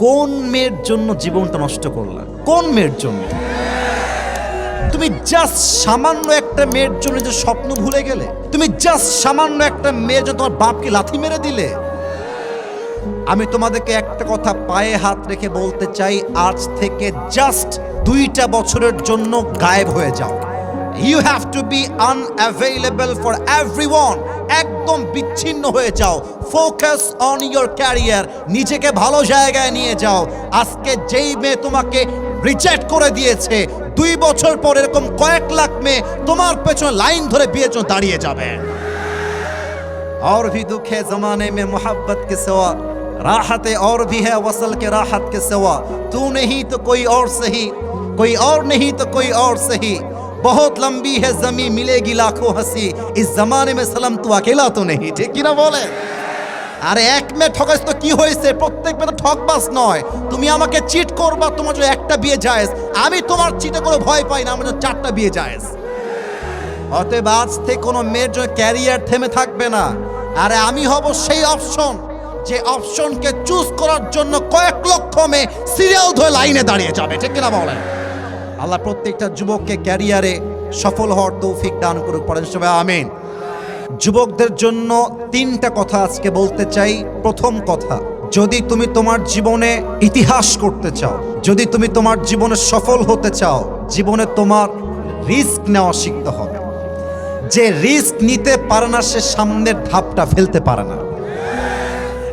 কোন মেয়ের জন্য জীবনটা নষ্ট করলা? কোন মেয়ের জন্য? তুমি জাস্ট সামান্য একটা মেয়ের জন্য যে স্বপ্ন ভুলে গেলে? তুমি জাস্ট সামান্য একটা মেয়ের জন্য তোমার বাপকে লাথি মেরে দিলে? আমি তোমাদেরকে একটা কথা পায়ে হাত রেখে বলতে চাই, আজ থেকে জাস্ট 2টা বছরের জন্য গায়েব হয়ে যাও। You have to be unavailable for everyone. একদম বিচ্ছিন্ন হয়ে যাও। Focus on your career. নিজেকে ভালো জায়গায় নিয়ে যাও। আজকে যেই মেয়ে তোমাকে রিজেক্ট করে দিয়েছে, 2 বছর পর এরকম কয়েক লাখ মেয়ে তোমার পেছনে লাইন ধরে বিয়ের জন্য দাঁড়িয়ে যাবে। और भी दुख है जमाने में मोहब्बत के सिवा, राहतें और भी है वसल के राहत के सिवा, तू नहीं तो कोई और सही, कोई और नहीं तो कोई और सही, बहुत लंबी है जमी मिलेगी लाखों हंसी, इस जमाने में सलाम तू अकेला तो नहीं। ठीक কি না বলে? আরে এক মেয়ে ঠকাস তো কি হয়েছে? প্রত্যেক মেয়ে তো ঠকবাস নয়। তুমি আমাকে চিট করবা, তোমার জন্য একটা বিয়ে জায়েজ। আমি তোমার চিটে কোনো ভয় পাই না, আমার জন্য 4টা বিয়ে জায়েজ। অতএব আজ থেকে কোনো মেয়ের জন্য ক্যারিয়ার থেমে থাকবে না। আরে আমি হব সেই অপশন, যে অপশনকে চুজ করার জন্য কয়েক লক্ষ মেয়ে সিরিয়াল ধরে লাইনে দাঁড়িয়ে যাবে। ঠিক কিনা বলেন? আল্লাহ প্রত্যেকটা যুবককে ক্যারিয়ারে সফল হওয়ার তৌফিক দান করুক। পড়েন সবাই আমিন। যুবকদের জন্য 3টা কথা আজকে বলতে চাই। প্রথম কথা, যদি তুমি তোমার জীবনে ইতিহাস করতে চাও, যদি তুমি তোমার জীবনে সফল হতে চাও, জীবনে তোমার রিস্ক নেওয়া শিখতে হবে। যে রিস্ক নিতে পারে না সে সামনের ধাপটা ফেলতে পারে না।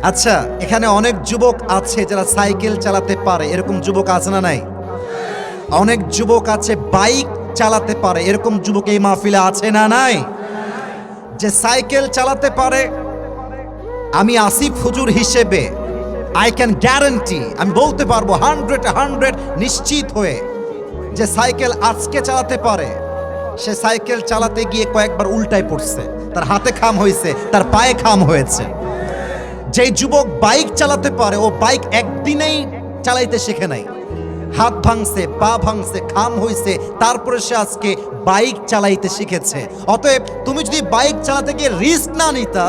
আচ্ছা, এখানে অনেক যুবক আছে যারা সাইকেল চালাতে পারে, এরকম যুবক আছে না নাই? অনেক যুবক আছে বাইক চালাতে পারে, এরকম যুবক এই মাহফিলে আছে না নাই? যে সাইকেল চালাতে পারে, আমি আসিফ হুজুর হিসেবে আই ক্যান গ্যারান্টি, আমি বলতে পারবো 100 নিশ্চিত হয়ে, যে সাইকেল আজকে চালাতে পারে, সে সাইকেল চালাতে গিয়ে কয়েকবার উল্টায় পড়ছে, তার হাতে খাম হয়েছে, তার পায়ে খাম হয়েছে। যেই যুবক বাইক চালাতে পারে, ও বাইক একদিনেই চালাইতে শিখে নাই, হাত ভাঙছে, পা ভাঙছে, খাম হয়েছে, তারপরে সে আজকে বাইক চালাইতে শিখেছে। অতএব তুমি যদি বাইক চালাতে গিয়ে রিস্ক না নিতা,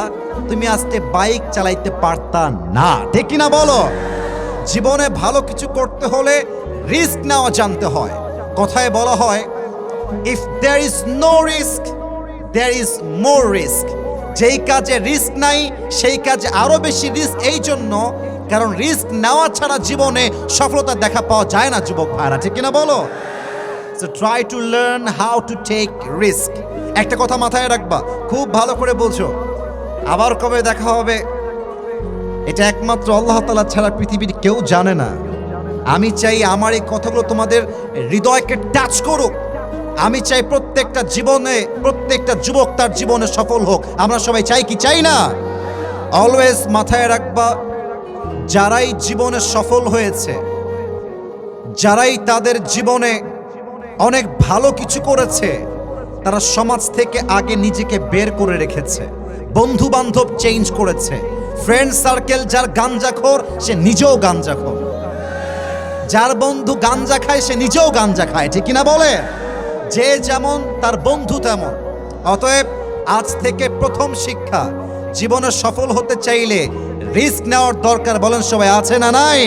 তুমি আজকে বাইক চালাইতে পারতা না। ঠিক কিনা বলো? জীবনে ভালো কিছু করতে হলে রিস্ক নেওয়া জানতে হয়। কথায় বলা হয়, if there is no risk there is more risk. যেই কাজে রিস্ক নাই সেই কাজে আরো বেশি রিস্ক। এই জন্য, কারণ রিস্ক নেওয়া ছাড়া জীবনে সফলতা দেখা পাওয়া যায় না যুবক ভাইরা। ঠিক কিনা বলো? So try to learn how to take risk. একটা কথা মাথায় রাখবা, খুব ভালো করে বোঝো, আবার কবে দেখা হবে এটা একমাত্র আল্লাহ তাআলা ছাড়া পৃথিবীর কেউ জানে না। আমি চাই আমার এই কথাগুলো তোমাদের হৃদয়কে টাচ করুক। আমি চাই প্রত্যেকটা জীবনে, প্রত্যেকটা যুবক তার জীবনে সফল হোক। আমরা সবাই চাই কি চাই না? অলওয়েজ মাথায় রাখবা, যারাই জীবনে সফল হয়েছে, যারাই তাদের জীবনে অনেক ভালো কিছু করেছে, তারা সমাজ থেকে আগে নিজেকে বের করে রেখেছে, বন্ধু বান্ধব চেঞ্জ করেছে। ফ্রেন্ড সার্কেল যার গাঞ্জাখোর, সে নিজেও গাঞ্জাখোর। যার বন্ধু গাঞ্জা খায়, সে নিজেও গাঞ্জা খায়। ঠিক কিনা বলে? যে যেমন তার বন্ধু তেমন। অতএব আজ থেকে প্রথম শিক্ষা, জীবনে সফল হতে চাইলে রিস্ক নেওয়ার দরকার। বলেন সবাই, আছে না নাই?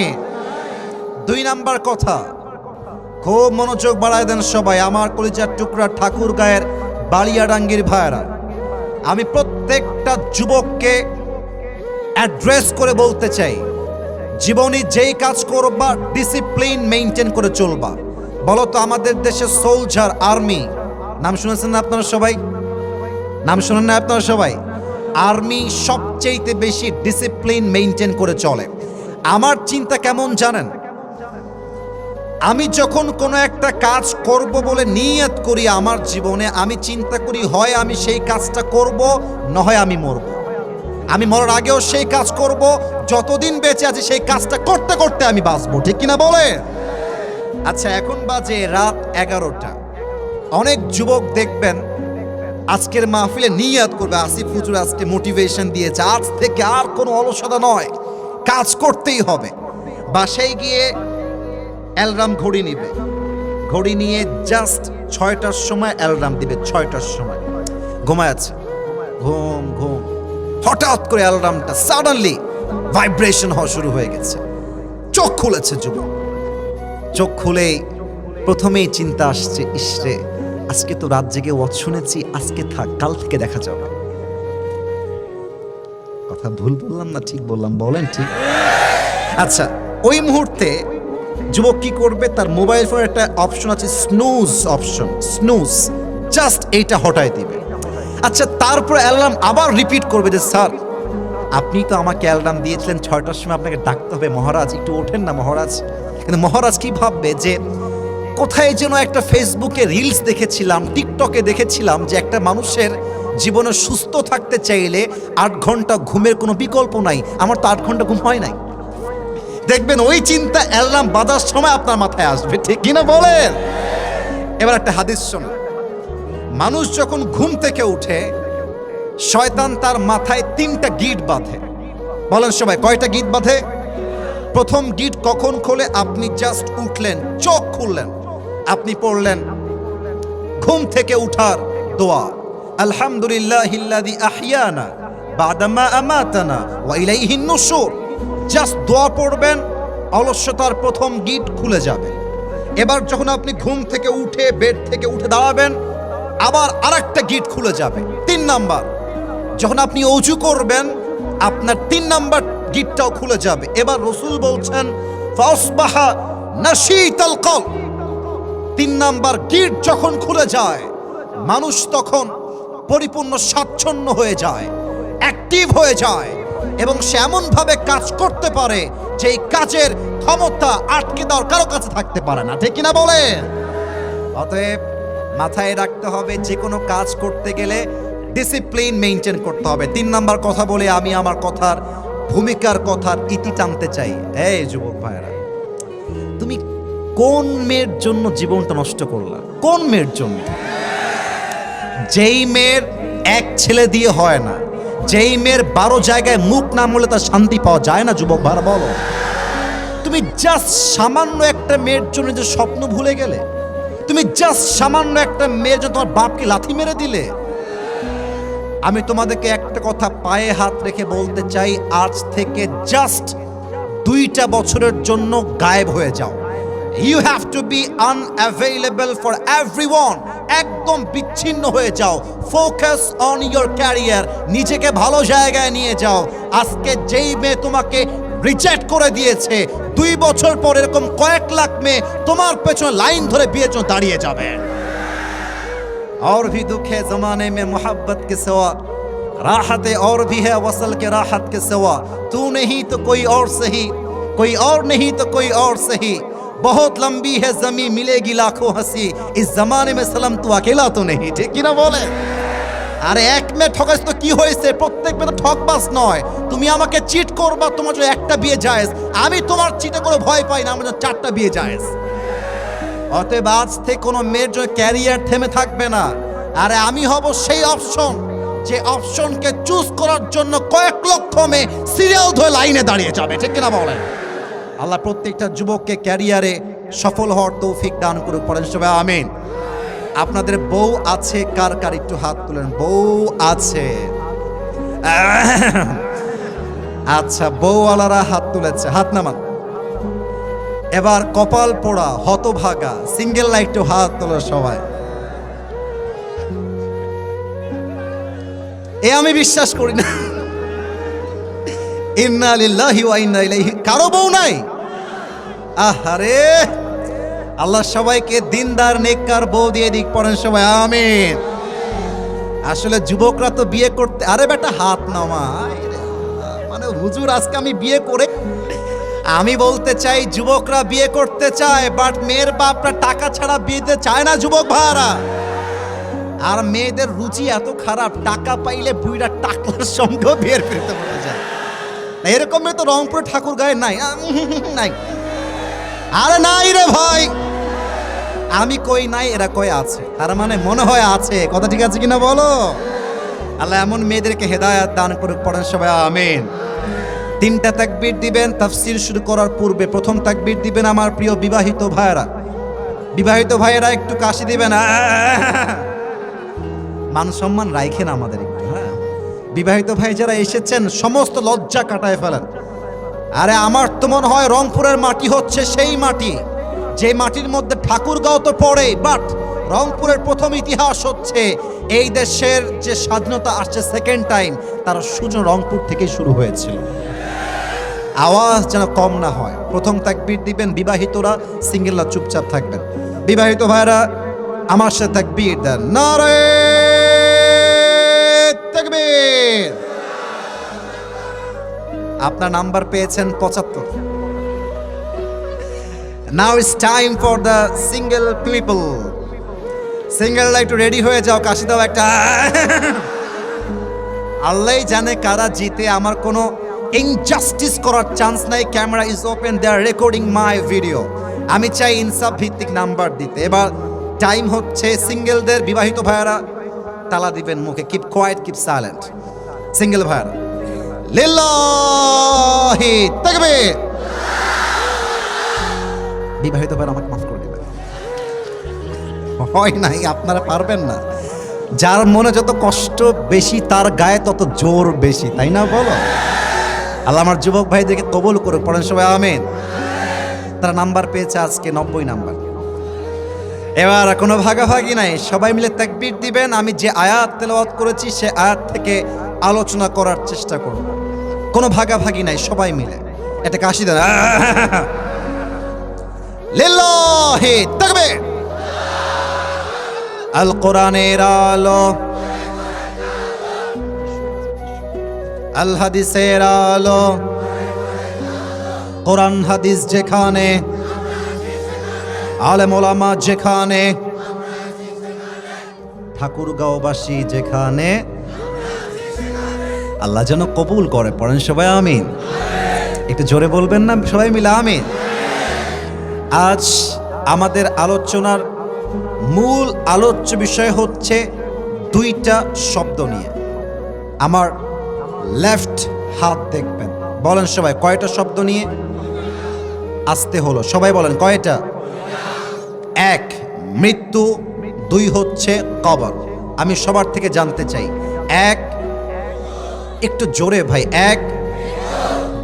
2 নাম্বার কথা, খুব মনোযোগ বাড়ায় দেন সবাই, আমার কলিজার টুকরা ঠাকুর গায়ের বালিয়াডাঙ্গির ভাইরা। আমি প্রত্যেকটা যুবককে অ্যাড্রেস করে বলতে চাই, জীবনে যেই কাজ করবা ডিসিপ্লিন মেইনটেইন করে চলবা। বলো তো, আমাদের দেশে সোলজার, আর্মি নাম শুনেছেন না আপনারা সবাই? নাম শুনেন না আপনারা সবাই? আর্মি সবচেয়ে বেশি ডিসিপ্লিন মেইনটেইন করে চলে। আমার চিন্তা কেমন জানেন? আমি যখন কোনো একটা কাজ করব বলে নিয়ত করি আমার জীবনে, আমি চিন্তা করি হয় আমি সেই কাজটা করব, না হয় আমি মরব। আমি মরার আগেও সেই কাজ করব, যতদিন বেঁচে আছি সেই কাজটা করতে করতে আমি বাঁচবো। ঠিক কিনা বলে? আচ্ছা, এখন বাজে রাত 11টা। অনেক যুবক দেখবেন আজকের মাহফিলে নিয়াত করবে, আসিফ হুজুর আজকে মোটিভেশন দিয়েছে, আজ থেকে আর কোনো অলসতা নয়, কাজ করতেই হবে। বাসায় গিয়ে অ্যালার্ম ঘড়ি নিবে, ঘড়ি নিয়ে জাস্ট 6টার সময় অ্যালার্ম দিবে। 6টার সময় ঘুমায় আছে, ঘুম হঠাৎ করে অ্যালার্মটা সাডেনলি ভাইব্রেশন হওয়া শুরু হয়ে গেছে। চোখ খুলেছে যুবক। চোখ খুলেই প্রথমেই চিন্তা আসছে, ইসরে আজকে তো রাত জেগে ওয়াজ শুনেছি, আজকে থাক, কাল থেকে দেখা যাবে। কথা ভুল বললাম না ঠিক বললাম? বলেন ঠিক। আচ্ছা, ওই মুহূর্তে যুবক কি করবে? তার মোবাইল ফোনের একটা অপশন আছে, স্নুজ অপশন, স্নুজ, জাস্ট এইটা হটায় দিবে। আচ্ছা, তারপর অ্যালার্ম আবার রিপিট করবে যে স্যার আপনি তো আমাকে অ্যালার্ম দিয়েছিলেন 6টার সময়, আপনাকে ডাকতে হবে, মহারাজ একটু ওঠেন না মহারাজ। কিন্তু মহারাজ কি ভাববে যে কোথায় যেন একটা ফেসবুকে রিলস দেখেছিলাম, টিকটকে দেখেছিলাম যে একটা মানুষের জীবনে সুস্থ থাকতে চাইলে 8 ঘন্টা ঘুমের কোনো বিকল্প নাই, আমার তো 8 ঘন্টা ঘুম হয় নাই। দেখবেন ওই চিন্তা অ্যালার্ম বাজার সময় আপনার মাথায় আসবে, ঠিক কিনা বলেন? এবার একটা হাদিস শোনো। মানুষ যখন ঘুম থেকে উঠে শয়তান তার মাথায় 3টা গিট বাঁধে। বলেন সবাই, কয়টা গিট বাঁধে? প্রথম গিট কখন খোলে? আপনি জাস্ট উঠলেন, চোখ খুললেন, আপনি পড়লেন ঘুম থেকে উঠার দোয়া, আলহামদুলিল্লাহিল্লাযী আহইয়ানা বাদামা আমাতানা ওয়া ইলাইহিন নুশুর। জাস্ট দোয়া পড়বেন, অলস্যতার প্রথম গিট খুলে যাবে। এবার যখন আপনি ঘুম থেকে উঠে বেড থেকে উঠে দাঁড়াবেন, আবার আরেকটা গিট খুলে যাবে। 3 নাম্বার, যখন আপনি অজু করবেন আপনার 3 নাম্বার গিটটাও খুলে যাবে। এবার রাসূল বলছেন ফাসবাহা নাশীতাল কলব। 3 নাম্বার গিট যখন খুলে যায় মানুষ তখন পরিপূর্ণ স্বাচ্ছন্দ্য হয়ে যায়, অ্যাক্টিভ হয়ে যায় এবং সে এমনভাবে কাজ করতে পারে যে এই কাজের ক্ষমতা আটকে দেওয়ার কারো কাছে থাকতে পারে না, ঠিক কিনা বলেন? অতএব মাথায় রাখতে হবে যে কোনো কাজ করতে গেলে ডিসিপ্লিন মেইনটেইন করতে হবে। 3 নাম্বার কথা বলে আমি আমার কথার ভূমিকার কথার ইতি টানতে চাই। এই যুবক ভাইরা, তুমি কোন মেয়ের জন্য জীবনটা নষ্ট করলা? কোন মেয়ের জন্য? যেই মেয়ের এক ছেলে দিয়ে হয় না, যেই মেয়ের 12 জায়গায় মুখ না মলে তার শান্তি পাওয়া যায় না। যুবক ভাইরা বলো, তুমি জাস্ট সামান্য একটা মেয়ের জন্য যে স্বপ্ন ভুলে গেলে, তুমি জাস্ট সামান্য একটা মেয়ের জন্য তোমার বাপকে লাথি মেরে দিলে। আমি তোমাদেরকে একটা কথা পায়ে হাত রেখে বলতে চাই, আজ থেকে জাস্ট 2টা বছরের জন্য গায়েব হয়ে যাও। You have to be unavailable for everyone. একদম বিচ্ছিন্ন হয়ে যাও, ফোকাস অন ইয়োর ক্যারিয়ার, নিজেকে ভালো জায়গায় নিয়ে যাও। আজকে যেই মেয়ে তোমাকে রিজেক্ট করে দিয়েছে, 2 বছর পর এরকম কয়েক লাখ মেয়ে তোমার পেছনে লাইন ধরে বিয়ের জন্য দাঁড়িয়ে যাবে। और भी दुख है जमाने में मोहब्बत के सिवा, राहत और भी है वसल के राहत के सिवा, तू नहीं तो कोई और सही, कोई और नहीं तो कोई और सही, बहुत लंबी है जमी मिलेगी लाखों हंसी, इस जमाने में सलम तू अकेला तो नहीं, ठीक কি না বলে? আরে এক মেয়ে ঠকাইছ তো কি হয়েছে? প্রত্যেক মেয়ে তো ঠকবাজ নয়। তুমি আমাকে চিট করবা, তোমার জন্য একটা বিয়ে জায়েজ। আমি তোমার চিটে করে ভয় পাই না, আমার জন্য 4টা বিয়ে জায়েজ। অতএব আজ থেকে কোনো মেয়ের জন্য ক্যারিয়ার থেমে থাকবে না। আরে আমি হব সেই অপশন যে অপশনকে চুজ করার জন্য কয়েক লক্ষ মেয়ে সিরিয়াল ধরে লাইনে দাঁড়িয়ে যাবে, ঠিক কিনা বলেন? আল্লাহ প্রত্যেকটা যুবককে ক্যারিয়ারে সফল হওয়ার তৌফিক দান করুক, পড়েন সবাই আমিন। আপনাদের বউ আছে কার কার একটু হাত তুলেন। বউ আছে? আচ্ছা, বউওয়ালারা হাত তুলেছে, হাত নামান। এবার কপাল পোড়া হতভাগা সিঙ্গেল লাইট হাত তোলো সবাই। এ আমি বিশ্বাস করি না। ইন্না লিল্লাহি ওয়া ইন্না ইলাইহি। কারো বউ নাই? আহারে, আল্লাহ সবাইকে দিনদার নেককার বউ দিয়ে দিক, পড়েন সবাই আমিন। আসলে যুবকরা তো বিয়ে করতে, আরে বেটা হাত নামা, মানে হুজুর আজকে আমি বিয়ে করে, আমি বলতে চাই যুবকরা বিয়ে করতে চায়, বাট মেয়ের বাপরা টাকা ছাড়া বিয়েতে চায় না যুবক ভাইরা। আর মেয়েদের রুচি এত খারাপ, টাকা পাইলে বুইরা টাকলার সঙ্গে বিয়ের ফিরতে বলে যায়। এরকম মেয়ে তো রংপুর ঠাকুর গায়ে নাই, নাই। আরে নাই রে ভাই, আমি কই নাই, এরা কই আছে। তার মানে মনে হয় আছে। কথা ঠিক আছে কিনা বলো? আল্লাহ এমন মেয়েদেরকে হেদায়েত দান করুক, পড়েন সবাই আমিন। 3টা তাকবীর দিবেন তাফসীর শুরু করার পূর্বে। প্রথম তাকবীর দিবেন আমার প্রিয় বিবাহিত ভাইয়েরা। বিবাহিত ভাইয়েরা একটু কাশি দিবেন, মান সম্মান রাখেন আমাদের একটু। হ্যাঁ, বিবাহিত ভাই যারা এসেছেন সমস্ত লজ্জা কাটায় ফেলেন। আরে আমার তো মনে হয় রংপুরের মাটি হচ্ছে সেই মাটি যে মাটির মধ্যে ঠাকুরগাঁও তো পড়ে, বাট রংপুরের প্রথম ইতিহাস হচ্ছে এই দেশের যে স্বাধীনতা আসছে সেকেন্ড টাইম, তার সূচনা রংপুর থেকে শুরু হয়েছিল। আওয়াজ যেন কম না হয়। প্রথম তাকবীর দিবেন বিবাহিতরা, সিঙ্গেলরা চুপচাপ থাকবেন। বিবাহিত ভাইরা আমার সাথে তাকবীর দেন, নারে তাকবীর। আপনার নাম্বার পেয়েছেন 75। Now it's time for the single people. সিঙ্গেলরা একটু রেডি হয়ে যাও, কাশি দাও একটা। আল্লাহ জানে কারা জিতে, আমার কোনো ইনজাস্টিস করার চান্স নাই। Camera is open, they are recording my video. আমি চাই ইনসাফ ভিত্তিক নাম্বার দিতে। এবার টাইম হচ্ছে সিঙ্গেলদের। বিবাহিত ভাইয়ারা তালা দিবেন মুখে, keep quiet, keep silent. Single ভাইয়ারা লিল্লাহি তাকবীর। বিবাহিত ভাইয়ারা আমাকে মাফ করে দিবেন, হয় নাই, আপনারা পারবেন না। যার মনে যত কষ্ট বেশি তার গায়ে তত জোর বেশি, তাই না বলো? আল্লাহ আমার যুবক ভাইদেরকে কবুল করুক, পড়েন সবাই আমিন। তারা নাম্বার পেয়েছে আজকে 90 নাম্বার। এবার কোনো ভাগাভাগি নাই, সবাই মিলে তাকবীর দিবেন। আমি যে আয়াত তেলাওয়াত করেছি সে আয়াত থেকে আলোচনা করার চেষ্টা করব, কোনো ভাগাভাগি নাই, সবাই মিলে এটা কাশি দেন। লিল্লাহি তাকবীর। আল কোরআনের আলো, আল হাদিসের আলো, কোরআন হাদিস যেখানে, আলেম ওলামা যেখানে, ঠাকুরগাঁওবাসী যেখানে, আল্লাহ যেন কবুল করে। পড়েন সবাই আমিন। একটু জোরে বলবেন না সবাই মিলে আমিন। আজ আমাদের আলোচনার মূল আলোচ্য বিষয় হচ্ছে দুইটা শব্দ নিয়ে। আমার লেফট হাত দেখবেন, বলেন সবাই কয়টা শব্দ নিয়ে? আসতে হলো, সবাই বলেন কয়টা? এক, মৃত্যু। দুই হচ্ছে কবর। আমি সবার থেকে জানতে চাই, এক, একটু জোরে ভাই, এক,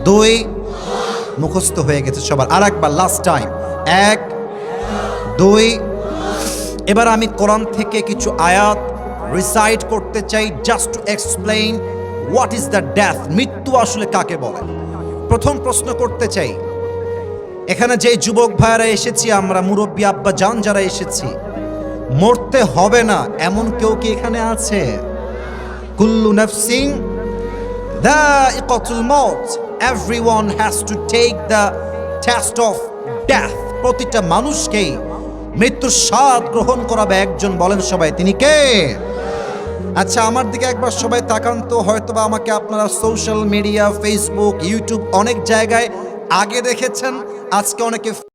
দুই, মুখস্থ হয়ে গেছে সবার। আর একবার লাস্ট টাইম, এক, দুই। এবার আমি কোরআন থেকে কিছু আয়াত রিসাইট করতে চাই, just to explain what is the death. মৃত্যু আসলে কাকে বলে? প্রথম প্রশ্ন করতে চাই, এখানে যে যুবক ভাইরা এসেছি আমরা, মুরব্বী আব্বা জান যারা এসেছি, মরতে হবে না এমন কেউ কি এখানে আছে? কুল্লু নাফসিন যায়িকাতুল মাউত, everyone has to take the test of death. প্রতিটা মানুষকেই মৃত্যুর স্বাদ গ্রহণ করাবে একজন, বলেন সবাই তিনি কে? আচ্ছা আমার দিকে একবার সবাই তাকান তো। হয়তোবা আমাকে আপনারা সোশ্যাল মিডিয়া, ফেসবুক, ইউটিউব অনেক জায়গায় আগে দেখেছেন, আজকে অনেকে